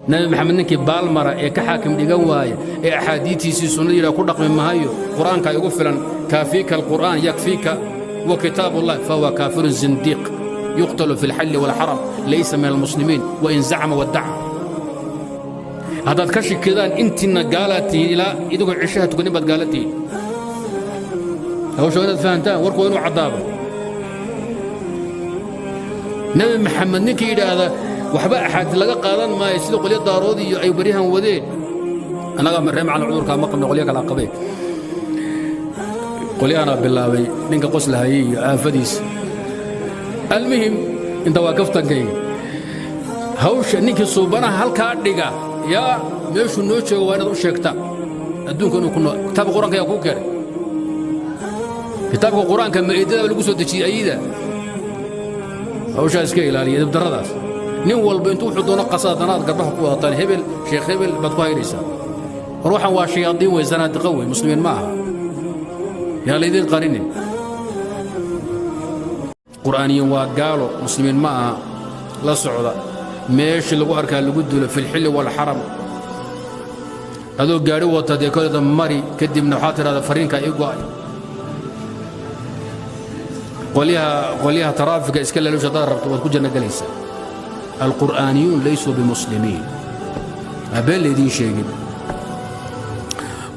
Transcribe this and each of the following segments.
نبي محمد نكي بالمرة كحاكم ديغواي أحاديثي سنة إلى كل رقم مهايو قرآن كيغفلا كافيك القرآن يكفيك وكتاب الله فهو كافر زنديق يقتل في الحل والحرم ليس من المسلمين وإن زعم وادعى هذا كشي كذا انت قالتي الى يدق عشاء تكوني بد قالتي هو شو انا فهمتها وركو انه عذابه نبي محمد نكي هذا وحبا احد لقى قادن ما يسلق لي دارودي اي بريها ودين انا مريم على عذور كما قلنا قولي على قبي قولي انا بالله نينك قسلها هي افديس المهم انت واقفت جاي هوش نينك صوبنا هلكا دغا يا ميشو نوجه وانا شيكتا ادونك انو كنا كتاب القران يا كو كره كتاب القران كما ايدada lagu soo dajiyay ayida hawsha iska ilaaliya daradaas nin walba intuu wuxuu doono qasadanaad garbaha ku wataan hebel sheekh hebel bad ku hayraysa ruuxan waa shayaadiin way zanaad qawi muslimiin ma aha ya leedin qarinin quraaniyin waa gaalo muslimiin ma aha la socda meesh lagu arkaa lagu dulo fil xil wal haram adoo gaari wata deekoda mari kadibna waxa tirada fariinka igu ay qoliyaha taraafika iska leelo shada rabto wad ku janna galaysa alquraaniyun laysu bimuslimin abal ledin sheegin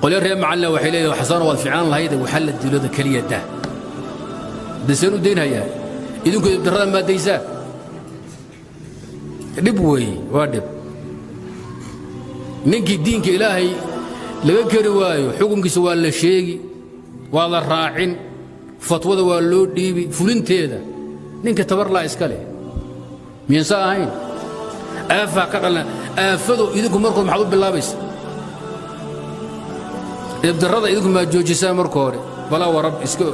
qoliya reer macalla waxay leeyahay xasan wad fiican lahayda waxa la dilada kaliyada dasanu deynaya idinku darada ma deysa dib way waa dib ninkii diinka ilaahay laga kari waayo xukunkiisa waa la sheegi waa la raacin fatwada waa loo dhiibi fulinteeda ninka tabar la iska leh miinsa ahayn aafa ka dhalna aafado idinku markoo maxaad u bilaabaysa ibdarada idinku ma joojisaa markoo hore bala warab iska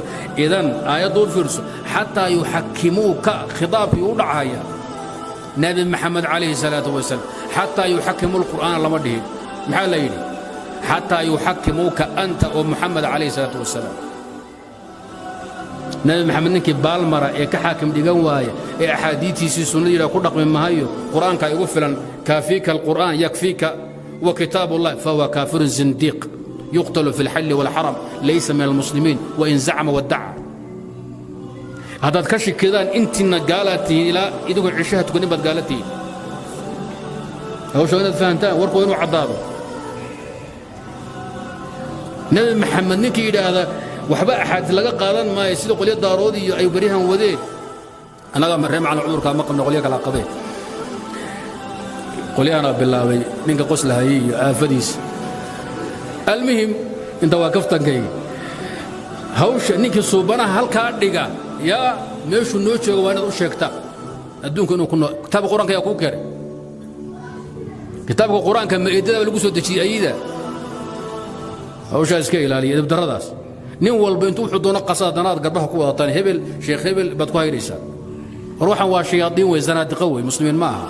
idan aayadu fiirso hatta yuhakkimuka khitaabki u dhacaya نبي محمد عليه الصلاة والسلام حتى يحكم القرآن لما ديه محل يدي حتى يحكموك أنت ومحمد عليه الصلاة والسلام نبي محمد نكي بالمرة كحاكم ديغواي أحاديثي سنة إلى كل رقم مهايو قرآن كيغفلا كافيك القرآن يكفيك وكتاب الله فهو كافر زنديق يقتل في الحل والحرم ليس من المسلمين وإن زعم وادعى هذا كشي كذا انت قالتي الى يدق عشاء تكوني بد قالتي هو شو انا فهمتها وركو انه عذابه نبي محمد نكي هذا وحبا احد لقى قادن ما يسلق لي دارودي اي بريها ودين انا مريم على عذور كما قلنا قولي على قبي قولي انا بالله نينك قسلها هي افديس المهم انت واقفت جاي هوش نينك صوبنا هلكا دغا يا ميشو نوجه وانا شيكتا ادونك انو كنا كتاب القران يا كو كره كتاب القران كما ايدada lagu soo dajiyay ayida hawsha iska ilaaliya daradaas nin walba intuu wuxuu doono qasadanaad garbaha ku wataan hebel sheekh hebel bad ku hayraysa ruuxan waa shayaadiin way zanaad qawi muslimiin ma aha